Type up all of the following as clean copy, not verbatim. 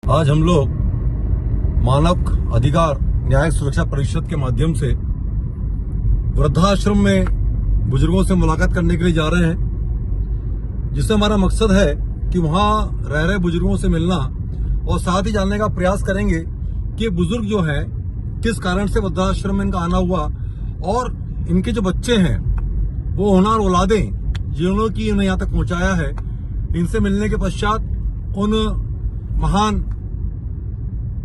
आज हम लोग मानव अधिकार न्यायिक सुरक्षा परिषद के माध्यम से वृद्धाश्रम में बुजुर्गों से मुलाकात करने के लिए जा रहे हैं, जिससे हमारा मकसद है कि वहां रह रहे बुजुर्गों से मिलना और साथ ही जानने का प्रयास करेंगे कि बुजुर्ग जो है किस कारण से वृद्धाश्रम में इनका आना हुआ और इनके जो बच्चे हैं वो होनहार औलादें जिन्होंने इन्हें यहाँ तक पहुंचाया है, इनसे मिलने के पश्चात उन महान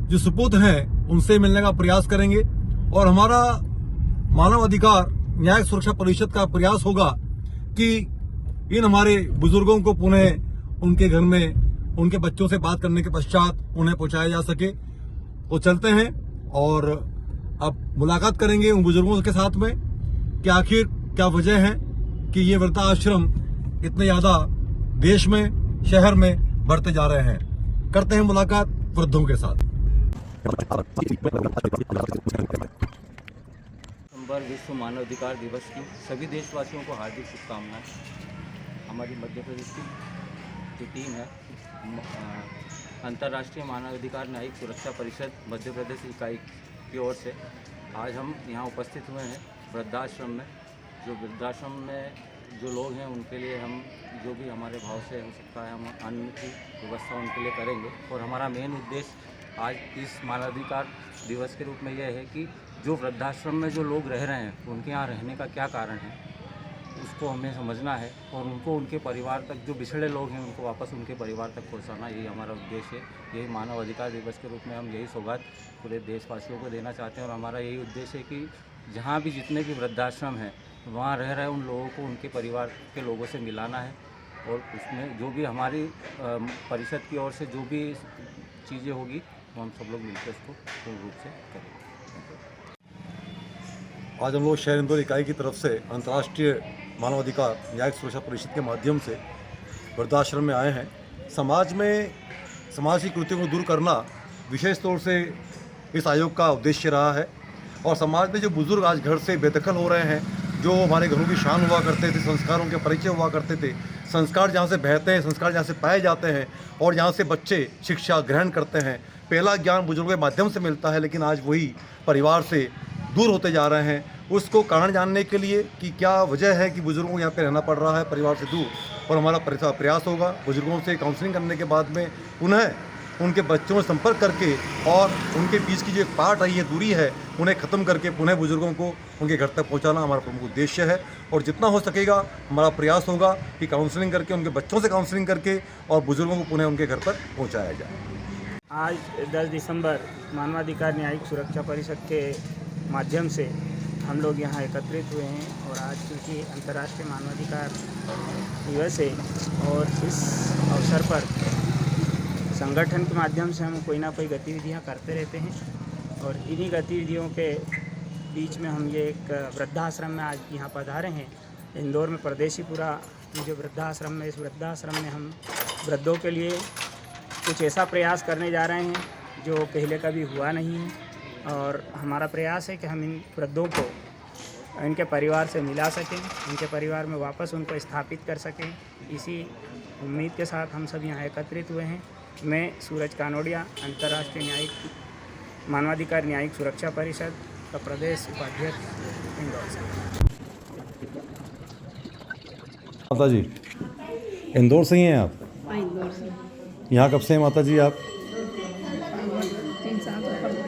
जो सपूत हैं उनसे मिलने का प्रयास करेंगे। और हमारा मानव अधिकार न्यायिक सुरक्षा परिषद का प्रयास होगा कि इन हमारे बुजुर्गों को पुनः उनके घर में उनके बच्चों से बात करने के पश्चात उन्हें पहुंचाया जा सके। तो चलते हैं और अब मुलाकात करेंगे उन बुजुर्गों के साथ में कि आखिर क्या वजह है कि ये वृद्धाश्रम इतने ज्यादा देश में, शहर में बढ़ते जा रहे हैं। करते हैं मुलाकात वृद्धों के साथ। दिसंबर विश्व मानव अधिकार दिवस की सभी देशवासियों को हार्दिक शुभकामनाएं। हमारी मध्य प्रदेश की जो टीम है अंतर्राष्ट्रीय मानव अधिकार न्यायिक सुरक्षा परिषद मध्य प्रदेश इकाई की ओर से आज हम यहाँ उपस्थित हुए हैं वृद्धाश्रम में। जो वृद्धाश्रम में जो लोग हैं उनके लिए हम जो भी हमारे भाव से हो सकता है हम अन्न की व्यवस्था उनके लिए करेंगे। और हमारा मेन उद्देश्य आज इस मानवाधिकार दिवस के रूप में यह है कि जो वृद्धाश्रम में जो लोग रह रहे हैं उनके यहाँ रहने का क्या कारण है उसको हमें समझना है और उनको उनके परिवार तक, जो बिछड़े लोग हैं उनको वापस उनके परिवार तक पहुँचाना, यही हमारा उद्देश्य है। यही मानव अधिकार दिवस के रूप में हम यही सौगात पूरे देशवासियों को देना चाहते हैं। और हमारा यही उद्देश्य है कि जहाँ भी जितने भी वृद्धाश्रम हैं वहाँ रह रहे उन लोगों को उनके परिवार के लोगों से मिलाना है और उसमें जो भी हमारी परिषद की ओर से जो भी चीज़ें होगी वो हम सब लोग मिलकर उसको पूर्ण रूप से करेंगे। आज हम लोग शहर इंदौर इकाई की तरफ से अंतर्राष्ट्रीय मानवाधिकार न्यायिक सुरक्षा परिषद के माध्यम से वृद्धाश्रम में आए हैं। समाज में समाज की कुरीतियों को दूर करना विशेष तौर से इस आयोग का उद्देश्य रहा है। और समाज में जो बुजुर्ग आज घर से बेदखल हो रहे हैं, जो हमारे घरों की शान हुआ करते थे, संस्कारों के परिचय हुआ करते थे, संस्कार जहाँ से बहते हैं, संस्कार जहाँ से पाए जाते हैं और जहाँ से बच्चे शिक्षा ग्रहण करते हैं, पहला ज्ञान बुजुर्गों के माध्यम से मिलता है, लेकिन आज वही परिवार से दूर होते जा रहे हैं। उसको कारण जानने के लिए कि क्या वजह है कि बुजुर्गों को यहाँ पे रहना पड़ रहा है परिवार से दूर, और हमारा प्रयास होगा बुजुर्गों से काउंसलिंग करने के बाद में पुनः उनके बच्चों से संपर्क करके और उनके बीच की जो एक पार्ट रही है, दूरी है, उन्हें ख़त्म करके पुनः बुजुर्गों को उनके घर तक पहुंचाना हमारा प्रमुख उद्देश्य है। और जितना हो सकेगा हमारा प्रयास होगा कि काउंसलिंग करके, उनके बच्चों से काउंसलिंग करके और बुजुर्गों को पुनः उनके घर पर पहुंचाया जाए। आज 10 दिसंबर मानवाधिकार न्यायिक सुरक्षा परिषद के माध्यम से हम लोग यहाँ एकत्रित हुए हैं और आज क्योंकि अंतर्राष्ट्रीय मानवाधिकार दिवस है और इस अवसर पर संगठन के माध्यम से हम कोई ना कोई गतिविधियाँ करते रहते हैं और इन्हीं गतिविधियों के बीच में हम ये एक वृद्धाश्रम में आज यहाँ पधारे हैं। इंदौर में परदेशीपुरा जो वृद्धाश्रम में, इस वृद्धाश्रम में हम वृद्धों के लिए कुछ ऐसा प्रयास करने जा रहे हैं जो पहले कभी हुआ नहीं है। और हमारा प्रयास है कि हम इन वृद्धों को इनके परिवार से मिला सकें, इनके परिवार में वापस उनको स्थापित कर सकें। इसी उम्मीद के साथ हम सब यहाँ एकत्रित हुए हैं। मैं सूरज कानोडिया, अंतर्राष्ट्रीय न्यायिक मानवाधिकार न्यायिक सुरक्षा परिषद का प्रदेश उपाध्यक्ष इंदौर से। माता जी इंदौर से ही हैं आप? इंदौर से। यहाँ कब से हैं माता जी आप?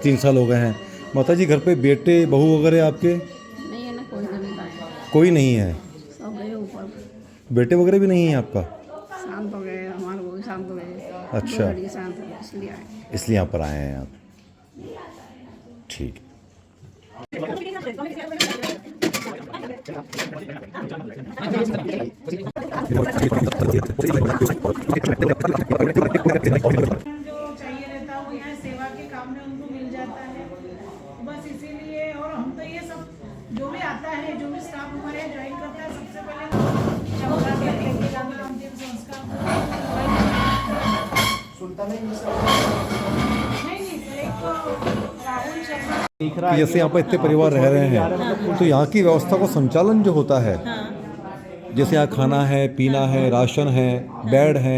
3 साल हो गए हैं। माता जी घर पे बेटे बहू वगैरह आपके? नहीं है ना, कोई नहीं है। कोई नहीं है? सब गए ऊपर। बेटे वगैरह भी नहीं है आपका? शांत हो गए, हमारे वो भी शांत हो गए। अच्छा, शांत हो गए इसलिए आए। इसलिए यहाँ पर आए हैं आप। ठीक। जो चाहिए रहता है वो यहाँ सेवा के काम में उनको मिल जाता है, बस इसीलिए। और हम तो ये सब जो भी आता है, जो भी स्टाफ हमारे ज्वाइन करता है, सबसे पहले चमड़ा के जाना, अंतिम संस्कार नहीं सर, एक राहुल शर्मा। जैसे यहाँ पर इतने परिवार रह रहे हैं तो यहाँ की व्यवस्था को संचालन जो होता है जैसे यहाँ खाना है, पीना है, राशन है, बेड है,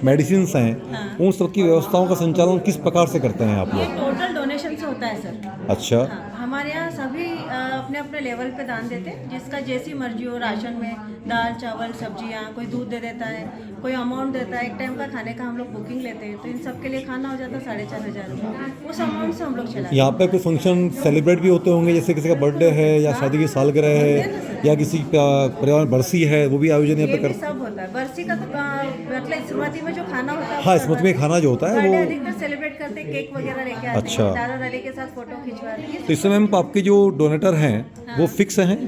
मेडिसिन हैं, उन सब की व्यवस्थाओं का संचालन किस प्रकार से करते हैं आप ये लोग? टोटल डोनेशन से होता है सर। अच्छा। हाँ, हमारे यहाँ सभी अपने अपने लेवल पे दान देते हैं, जिसका जैसी मर्जी हो। राशन में दाल चावल सब्जियाँ, कोई दूध दे देता है, कोई अमाउंट देता है। एक टाइम का खाने का हम लोग बुकिंग लेते हैं, तो इन सब के लिए खाना हो जाता है 4,500 रुपये। उस अमाउंट से हम लोग चलाते हैं। यहाँ पे कोई फंक्शन सेलिब्रेट भी होते होंगे, जैसे किसी का बर्थडे है या शादी की सालगिरह है या किसी का परिवार बरसी है, वो भी आयोजन यहाँ ये पे भी सब होता है। बरसी का तो मतलब शुरुआती में जो खाना होता है, हाँ, इसमें में खाना जो होता है बर्थडे वो। अधिकतर सेलिब्रेट करते हैं, केक वगैरह लेके आते अच्छा। हैं, दादा दादी के साथ फोटो खिंचवाते हैं। तो इस समय आपके जो डोनेटर हैं वो फिक्स हैं?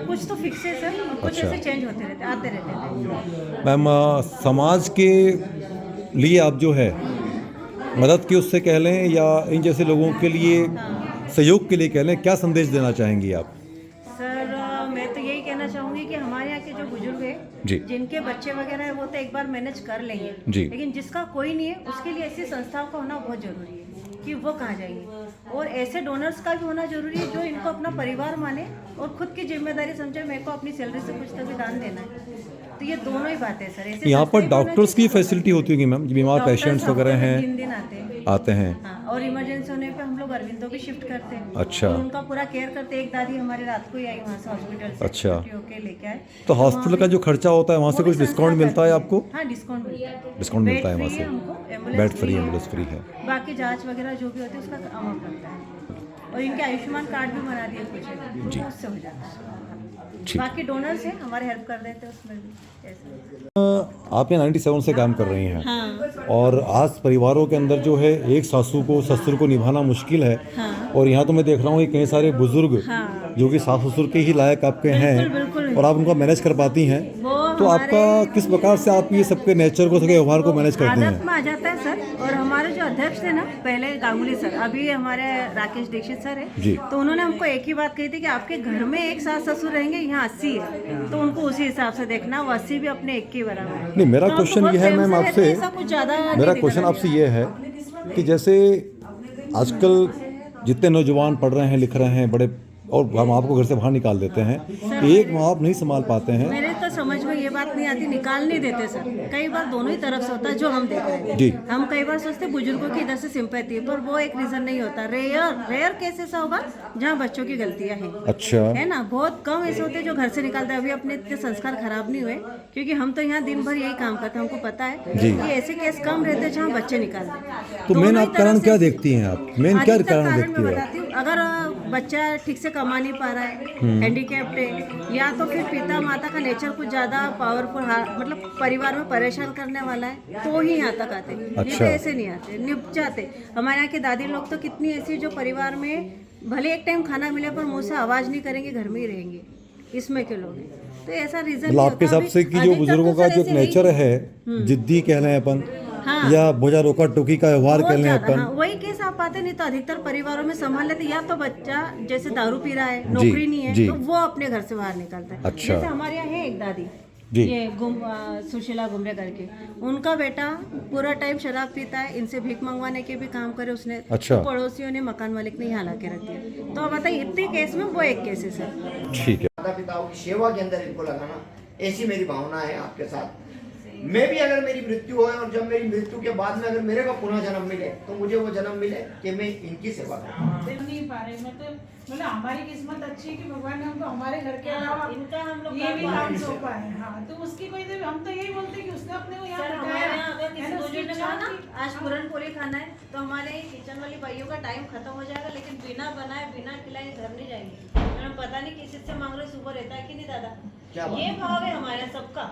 कुछ तो फिक्स है सर, कुछ अच्छा। ऐसे चेंज होते रहते, आते रहते हैं। मैम, समाज के लिए आप जो है मदद की उससे कह लें या इन जैसे लोगों के लिए सहयोग के लिए कह लें, क्या संदेश देना चाहेंगी आप? सर मैं तो यही कहना चाहूँगी कि हमारे यहाँ के जो बुजुर्ग हैं, जी। जिनके बच्चे वगैरह है, वो तो एक बार मैनेज कर लेंगे, जी। लेकिन जिसका कोई नहीं है, उसके लिए ऐसी संस्थाओं का होना बहुत जरूरी है कि वो कहाँ जाएंगे। और ऐसे डोनर्स का भी होना जरूरी है जो इनको अपना परिवार माने और खुद की जिम्मेदारी समझे, मेरे को अपनी सैलरी से कुछ तो भी दान देना है। तो ये दोनों ही बातें सर। ऐसे यहाँ पर संस्थाएं होना डॉक्टर्स की चाहिए। फैसिलिटी होती होगी मैम, जो बीमार डॉक्टर्स पेशेंट्स वगैरह हफ्ते में हैं 3 दिन आते हैं। हैं। हाँ, और इमरजेंसी होने पे हम लोग अरविंदो भी शिफ्ट करते हैं। अच्छा। तो उनका पूरा केयर करते हैं। एक दादी हमारी रात को ही आई वहाँ से हॉस्पिटल से, अच्छा। छुट्टी होके लेके आए। तो हॉस्पिटल का जो खर्चा होता है वहाँ से वो भी कुछ डिस्काउंट संस्था मिलता है करती आपको? हाँ, डिस्काउंट मिलता है। डिस्काउंट मिलता है बेड वहाँ फ्री से? है हमको, एम्बुलेंस बेड फ्री, है। एम्बुलेंस फ्री है। बाकी जांच वगैरह जो भी होती है उसका अमाउंट लगता है। और इनके आयुष्मान कार्ड भी बना दिए कुछ, जी। तो उससे हो जाता है। ठीक। बाकी डोनर्स हैं, हमारे हेल्प कर देते हैं उसमें भी ऐसे। आप यहाँ 97 से काम कर रही हैं। हाँ। और आज परिवारों के अंदर जो है एक सासू को ससुर को निभाना मुश्किल है। हाँ। और यहाँ तो मैं देख रहा हूँ कि कई सारे बुजुर्ग हाँ। जो कि सास ससुर के ही लायक आपके हैं बिल्कुल। और आप उनका मैनेज कर पाती हैं। वो तो आपका किस प्रकार से आप ये सबके नेचर को, सबके व्यवहार को मैनेज करते आदत हैं? में आ जाता है सर। और हमारे जो अध्यक्ष थे ना पहले, गांगुली सर, अभी हमारे राकेश दीक्षित सर जी। है, तो उन्होंने हमको एक ही बात कही थी कि आपके घर में एक सास ससुर रहेंगे, यहाँ 80 है, तो उनको उसी हिसाब से देखना, वो 80 भी अपने एक के बराबर है। नहीं, मेरा तो हम तो क्वेश्चन बहुत ये है प्रेम मैम से रहते आपसे, हैं, ऐसा कुछ ज़्यादा नहीं मेरा दिखाना क्वेश्चन चाहिए। आपसे ये है कि जैसे आजकल जितने नौजवान पढ़ रहे हैं, लिख रहे हैं, बड़े, और हम आपको घर से बाहर निकाल देते हैं, एक माँ बाप नहीं संभाल पाते हैं। मेरे तो समझ में ये बात नहीं आती, निकाल नहीं देते सर। कई बार दोनों ही तरफ से होता है जो हम देख रहे हैं। जी। हम कई बार सोचते हैं बुजुर्गों की इधर से सिंपैथी है, पर वो एक रीजन नहीं होता। रेयर केस ऐसा होगा जहाँ बच्चों की गलतियाँ हैं, अच्छा। है ना। बहुत कम ऐसे होते हैं जो घर से निकालते हैं। अभी अपने इतने संस्कार खराब नहीं हुए, क्योंकि हम तो यहाँ दिन भर यही काम करते हैं, हमको पता है जी। कि ऐसे केस कम रहते हैं जहाँ बच्चे निकालते हैं। तो मेन दोनों ही आप कारण तरफ से- क्या देखती हैं आप? मेन क्या अधिकतर कारण देखती मैं हो? बताती हूँ। अगर बच्चा ठीक से कमा नहीं पा रहा है, हैंडीकैप्ड है, या तो फिर पिता माता का नेचर कुछ ज्यादा पावरफुल, मतलब परिवार में परेशान करने वाला है, तो ही यहाँ तक आते। नहीं तो अच्छा। ऐसे नहीं आते, निप जाते। हमारे यहाँ के दादी लोग तो कितनी ऐसी जो परिवार में भले एक टाइम खाना मिले पर मुंह से आवाज नहीं करेंगे, घर में ही रहेंगे, इसमें के लोग हैं। तो ऐसा रीजन मतलब आपके हिसाब से कि जो बुजुर्गों का जो एक नेचर है, जिद्दी कह लें अपन, हाँ। या बोझा रोका टोकी का व्यवहार कह लें अपन, हाँ, वही केस आप पाते। नहीं तो अधिकतर परिवारों में संभाल लेते, या तो बच्चा जैसे दारू पी रहा है, नौकरी नहीं जी। है, तो वो अपने घर से बाहर निकलता है। अच्छा। जैसे हमारे यहाँ है एक दादी जी। ये सुशीला गुमरे करके, उनका बेटा पूरा टाइम शराब पीता है, इनसे भीख मंगवाने के भी काम करे उसने। अच्छा। तो पड़ोसियों ने, मकान मालिक ने यहाँ ला के रख दिया। तो अब बताइए, इतने केस में वो एक केस है सर। ठीक है। माता पिताओं की सेवा के अंदर इनको लगाना, ऐसी मेरी भावना है आपके साथ। मैं भी अगर मेरी मृत्यु हो और जब मेरी मृत्यु के बाद में अगर मेरे को पुनः जन्म मिले, तो मुझे वो जन्म मिले कि मैं इनकी सेवा करूं। देख नहीं पा रहे, मतलब हमारी किस्मत अच्छी है कि भगवान ने हमको हमारे घर के अलावा इनका हम लोग ये भी काम काम सौंपा है। हाँ, तो उसकी कोई देवी, हम तो यही बोलते हैं कि उसने अपने को यहाँ सर, हमारे बिठाया यहाँ अगर है किसी ना, उसकी बुजुर्ग ने कहा ना इच्छा आज पूरन पोली खाना है, तो हमारे किचन वाली भाइयों का टाइम खत्म हो जाएगा, लेकिन बिना बनाए बिना खिलाए घर नहीं जाएंगे। मैडम पता नहीं किसी से मांग रहे, सुबह रहता है कि नहीं दादा? क्या बात? ये भाव है हमारे सबका।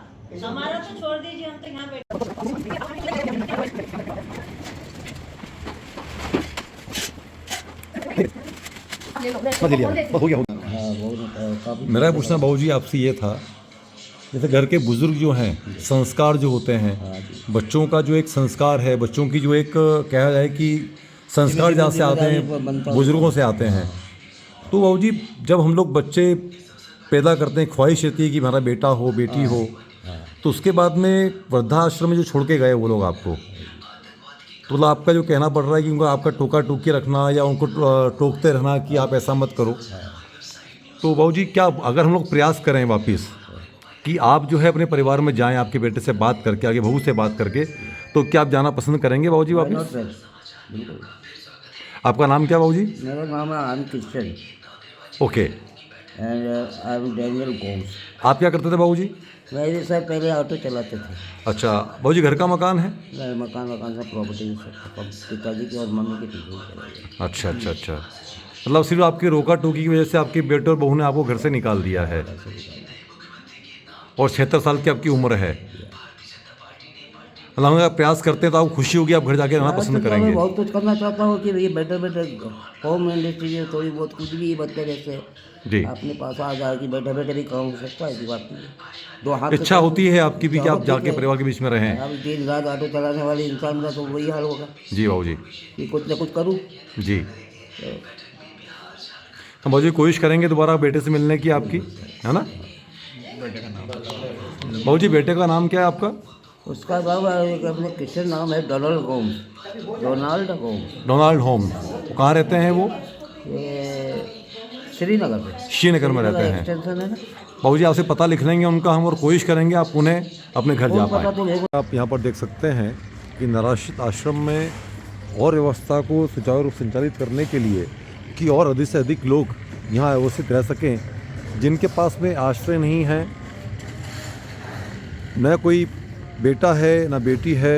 हमारा तो छोड़ दीजिए, हम तो यहाँ बैठे। हो गया। मेरा पूछना बाबूजी आपसे ये था, जैसे घर के बुजुर्ग जो हैं, संस्कार जो होते हैं, बच्चों का जो एक संस्कार है, बच्चों की जो एक कहा जाए कि संस्कार जहाँ से आते हैं, बुजुर्गों से आते हैं। तो बाबूजी जब हम लोग बच्चे पैदा करते हैं, ख्वाहिश रहती है कि हमारा बेटा हो, बेटी हो, तो उसके बाद में वृद्धाश्रम में जो छोड़ के गए वो लोग आपको, तो मतलब आपका जो कहना पड़ रहा है कि उनको आपका टोका टोकी रखना या उनको टोकते रहना कि आप ऐसा मत करो, तो बाबूजी क्या अगर हम लोग प्रयास करें वापस, कि आप जो है अपने परिवार में जाएं, आपके बेटे से बात करके, आगे बहू से बात करके, तो क्या आप जाना पसंद करेंगे बाबूजी वापस? बिल्कुल। आपका नाम क्या बाबूजी? मेरा नाम है आम Christian okay. And I am Daniel Gomes. आप क्या करते थे बाबूजी? मेरे सर पहले ऑटो चलाते थे। अच्छा बाबूजी, घर का मकान है? मेरे मकान से प्रॉपर्टी पिताजी की और मम्मी की ठीक है। अच्छा अच्छा अच्छा, मतलब सिर्फ आपकी रोका टोकी की वजह से आपके बेटे और बहू ने आपको घर से निकाल दिया है, और 76 साल की आपकी उम्र है। मतलब अगर प्रयास करते हैं तो आपको खुशी होगी, आप घर जाके रहना पसंद करेंगे? मैं बहुत कुछ करना चाहता हूँ कि ये बेटे होम इंडस्ट्री है, थोड़ी बहुत कुछ भी बच्चे जैसे जी अपने पास आ जाए कि बैठे बैठे भी काम हो सकता है, ऐसी बात नहीं है। दो हाथ इच्छा होती है आपकी भी कि आप जाके परिवार के बीच में रहें? अभी दिन रात ऑटो चलाने वाले इंसान का तो वही हाल होगा जी बाबूजी, कि कुछ ना कुछ करूँ। जी हम बाबूजी कोशिश करेंगे दोबारा बेटे से मिलने की आपकी, है ना? बाबूजी बेटे का नाम क्या है आपका? उसका बाबा एक अपने क्रिश्चियन नाम है डोनाल्ड गोम्स। Donald Holmes. कहाँ रहते हैं वो? ये श्रीनगर में। श्रीनगर में रहते हैं। एक्सटेंशन है ना। बाबूजी आपसे पता लिख लेंगे उनका हम, और कोशिश करेंगे आप उन्हें अपने घर जा पता तो पाएँ। आप यहाँ पर देख सकते हैं कि निराश्रित आश्रम में और व्यवस्था को सुचारू रूप से संचालित करने के लिए कि और अधिक से अधिक लोग यहाँ अवस्थित रह सकें, जिनके पास में आश्रय नहीं है, न कोई बेटा है, ना बेटी है,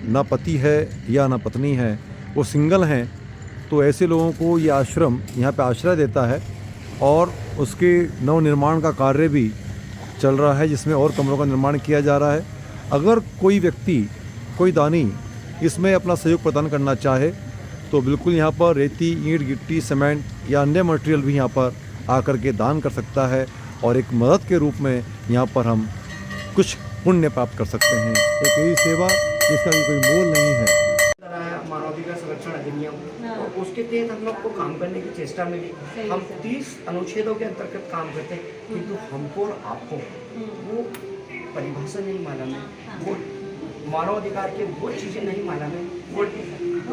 ना पति है या ना पत्नी है, वो सिंगल हैं, तो ऐसे लोगों को ये आश्रम यहाँ पे आश्रय देता है, और उसके नवनिर्माण का कार्य भी चल रहा है, जिसमें और कमरों का निर्माण किया जा रहा है। अगर कोई व्यक्ति, कोई दानी इसमें अपना सहयोग प्रदान करना चाहे तो बिल्कुल यहाँ पर रेती, ईंट, गिट्टी, सीमेंट या अन्य मटेरियल भी यहाँ पर आकर के दान कर सकता है, और एक मदद के रूप में यहाँ पर हम कुछ पुण्य प्राप्त कर सकते हैं। एक यही सेवा जिसका भी कोई मोल नहीं है। मानवाधिकार संरक्षण अधिनियम, तो उसके तहत हम लोग को काम करने की चेष्टा में भी हम 30 अनुच्छेदों के अंतर्गत काम करते हैं, किंतु हमको और आपको वो परिभाषा नहीं मालूम है, वो मानवाधिकार के वो चीज़ें नहीं मालूम है, वो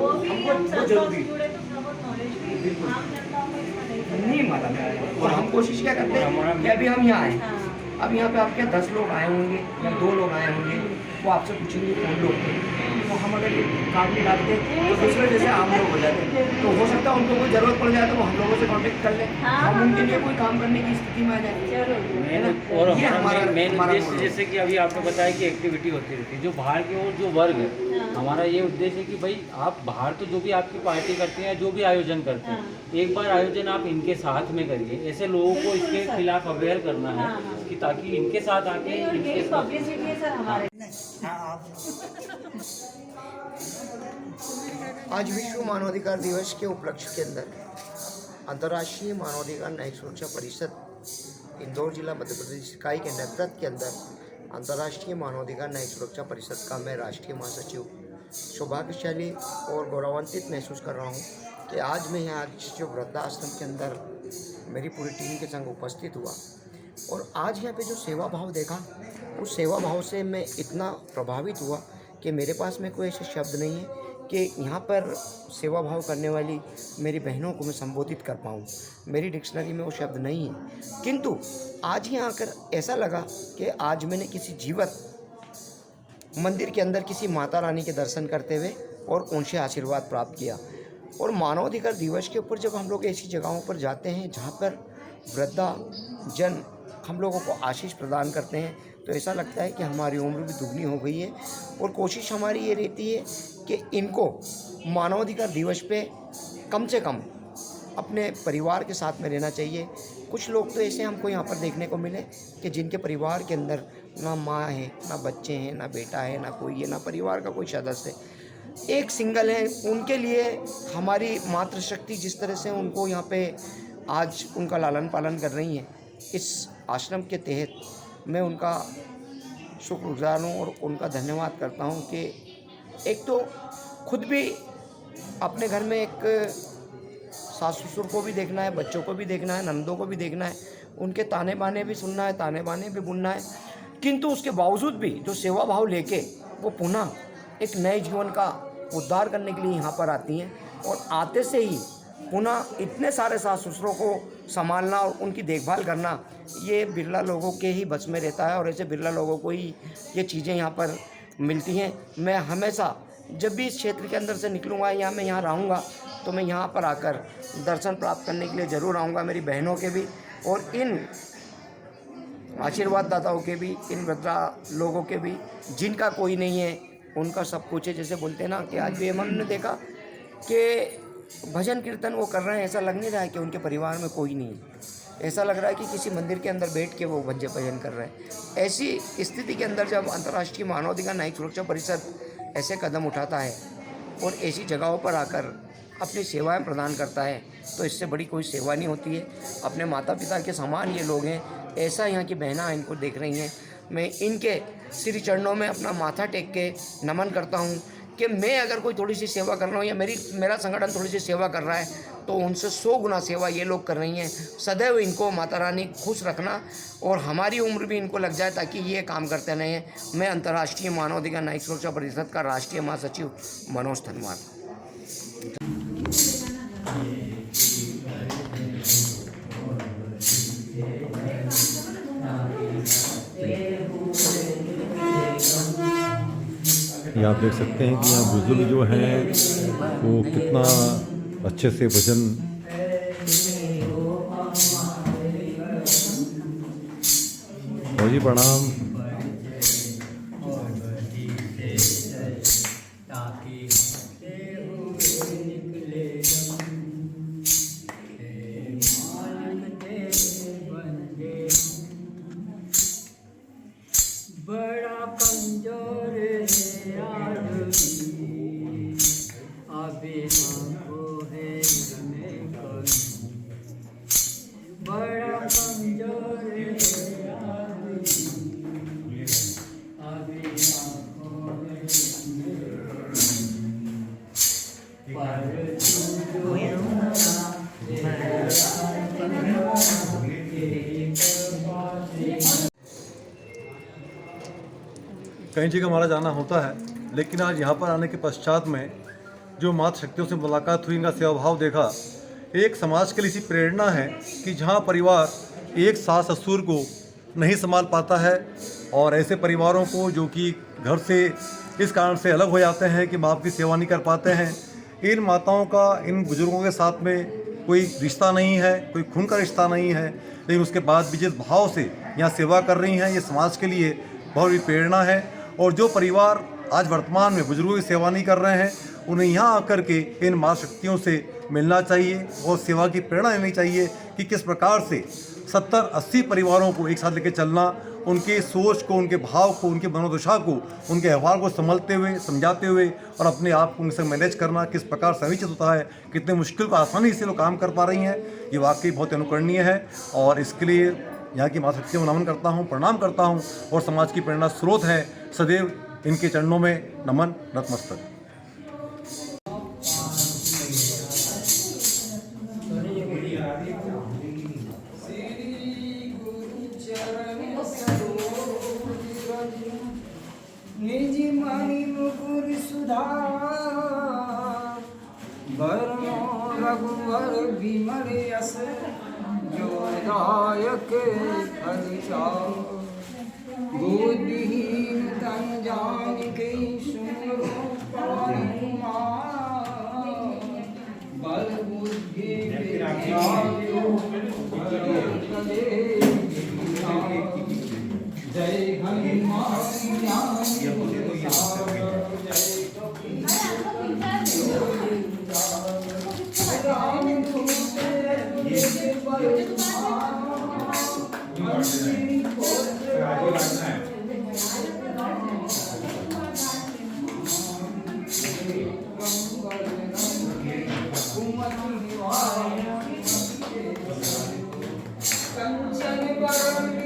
हमको वो जरूरी बिल्कुल नहीं मालूम है। और हम कोशिश क्या करते हैं कि अभी हम यहाँ आए, अब यहाँ पे आपके 10 लोग आए होंगे या 2 लोग आए होंगे, वो आपसे पूछेंगे कौन लोग थे, तो हम अगर ये कार्ड निकालते तो दूसरे जैसे आम लोग हो जाते, तो हो सकता है उनको कोई ज़रूरत पड़ जाए तो वो हम लोगों से कांटेक्ट कर लें, हम उनके लिए कोई काम करने की स्थिति में आ जाए। और ये हमारा मेन उद्देश्य, गोल है। जैसे कि अभी आपने बताया कि एक्टिविटी होती रहती है, जो बाहर की ओर जो वर्ग है, हमारा ये उद्देश्य है कि भाई आप बाहर तो जो भी आपकी पार्टी करते हैं, जो भी आयोजन करते हैं, एक बार आयोजन आप इनके साथ में करिए। ऐसे लोगों को इसके खिलाफ अवेयर करना है कि ताकि इनके साथ आके आज विश्व मानवाधिकार दिवस के उपलक्ष्य के अंदर अंतर्राष्ट्रीय मानवाधिकार न्यायिक सुरक्षा परिषद इंदौर जिला मध्य प्रदेश इकाई के नेतृत्व के अंदर अंतर्राष्ट्रीय मानवाधिकार न्यायिक सुरक्षा परिषद का मैं राष्ट्रीय महासचिव सौभाग्यशाली और गौरवान्वित महसूस कर रहा हूँ कि आज मैं यहाँ जो वृद्धाश्रम के अंदर मेरी पूरी टीम के संग उपस्थित हुआ, और आज यहाँ पे जो सेवा भाव देखा, उस सेवा भाव से मैं इतना प्रभावित हुआ कि मेरे पास में कोई ऐसे शब्द नहीं है कि यहाँ पर सेवा भाव करने वाली मेरी बहनों को मैं संबोधित कर पाऊँ। मेरी डिक्शनरी में वो शब्द नहीं है, किंतु आज यहाँ आकर ऐसा लगा कि आज मैंने किसी जीवित मंदिर के अंदर किसी माता रानी के दर्शन करते हुए और उनसे आशीर्वाद प्राप्त किया। और मानवाधिकार दिवस के ऊपर जब हम लोग ऐसी जगहों पर जाते हैं जहाँ पर वृद्धा जन हम लोगों को आशीष प्रदान करते हैं, तो ऐसा लगता है कि हमारी उम्र भी दुगनी हो गई है, और कोशिश हमारी ये रहती है कि इनको मानवाधिकार दिवस पे कम से कम अपने परिवार के साथ में रहना चाहिए। कुछ लोग तो ऐसे हमको यहाँ पर देखने को मिले कि जिनके परिवार के अंदर ना माँ है, ना बच्चे हैं, ना बेटा है, ना कोई है, ना परिवार का कोई सदस्य है, एक सिंगल है। उनके लिए हमारी मातृशक्ति जिस तरह से उनको यहाँ पे आज उनका लालन पालन कर रही है, इस आश्रम के तहत मैं उनका शुक्रगुजार हूँ और उनका धन्यवाद करता हूँ कि एक तो खुद भी अपने घर में एक सास ससुर को भी देखना है, बच्चों को भी देखना है, नंदों को भी देखना है, उनके ताने बाने भी सुनना है, ताने बाने भी बुनना है, किंतु उसके बावजूद भी जो सेवा भाव लेके वो पुनः एक नए जीवन का उद्धार करने के लिए यहाँ पर आती हैं, और आते से ही पुनः इतने सारे सास ससुरों को संभालना और उनकी देखभाल करना, ये बिरला लोगों के ही बस में रहता है और ऐसे बिरला लोगों को ही ये चीज़ें यहाँ पर मिलती हैं। मैं हमेशा जब भी इस क्षेत्र के अंदर से निकलूँगा या मैं यहाँ रहूँगा तो मैं यहाँ पर आकर दर्शन प्राप्त करने के लिए ज़रूर आऊँगा, मेरी बहनों के भी और इन आशीर्वाद दाताओं के भी, इन वृद्धा लोगों के भी जिनका कोई नहीं है उनका सब कुछ है। जैसे बोलते हैं ना कि आज भी हमने देखा कि भजन कीर्तन वो कर रहे हैं, ऐसा लग नहीं रहा है कि उनके परिवार में कोई नहीं है, ऐसा लग रहा है कि किसी मंदिर के अंदर बैठ के वो भजन कर रहे हैं। ऐसी स्थिति के अंदर जब अंतर्राष्ट्रीय मानवाधिकार न्यायिक सुरक्षा परिषद ऐसे कदम उठाता है और ऐसी जगहों पर आकर अपनी सेवाएं प्रदान करता है तो इससे बड़ी कोई सेवा नहीं होती है। अपने माता पिता के समान ये लोग हैं, ऐसा यहाँ की बहना इनको देख रही हैं। मैं इनके श्री चरणों में अपना माथा टेक के नमन करता हूँ कि मैं अगर कोई थोड़ी सी सेवा कर रहा हूँ या मेरा संगठन थोड़ी सी सेवा कर रहा है तो उनसे 100 गुना सेवा ये लोग कर रही हैं। सदैव इनको माता रानी खुश रखना और हमारी उम्र भी इनको लग जाए ताकि ये काम करते रहें। मैं अंतर्राष्ट्रीय मानवाधिकार न्यायिक सुरक्षा परिषद का राष्ट्रीय महासचिव मनोज धनवार। ये आप देख सकते हैं कि यहाँ बुजुर्ग जो हैं वो कितना अच्छे से भजन जी प्रणाम। बड़ा कमजोर है आदमी, अभी हमको है में कमी। बड़ा कमजोर है आदमी, अभी हमको है कई जगह हमारा जाना होता है, लेकिन आज यहाँ पर आने के पश्चात में जो माता शक्तियों से मुलाकात हुई, इनका सेवा भाव देखा, एक समाज के लिए इसी प्रेरणा है कि जहाँ परिवार एक सास ससुर को नहीं संभाल पाता है और ऐसे परिवारों को जो कि घर से इस कारण से अलग हो जाते हैं कि बाप की सेवा नहीं कर पाते हैं, इन माताओं का इन बुजुर्गों के साथ में कोई रिश्ता नहीं है, कोई खून का रिश्ता नहीं है, लेकिन उसके बाद भी जिस भाव से यहाँ सेवा कर रही हैं, ये समाज के लिए बहुत बड़ी प्रेरणा है। और जो परिवार आज वर्तमान में बुजुर्गों की सेवा नहीं कर रहे हैं, उन्हें यहाँ आकर के इन माता शक्तियों से मिलना चाहिए और सेवा की प्रेरणा लेनी चाहिए कि किस प्रकार से 70-80 परिवारों को एक साथ लेकर चलना, उनके सोच को, उनके भाव को, उनके मनोदशा को, उनके व्यवहार को संभलते हुए, समझाते हुए और अपने आप को उनसे मैनेज करना किस प्रकार से अनिश्चित होता है, कितने मुश्किल को आसानी से लोग काम कर पा रही हैं, ये वाकई बहुत अनुकरणीय है। और इसके लिए यहाँ की माता शक्तियों को नमन करता हूँ, प्रणाम करता हूँ और समाज की प्रेरणा स्रोत है। सदैव इनके चरणों में नमन, नतमस्तक। निजी मणि मुकुर सुधा वर्णो रघुवर विमल यस जो दायक फल चाओ बुद्धिहीन तन जानिके सुनो पवन कुमार बल बुद्धि विद्या जय हनुमान ज्ञान कंचन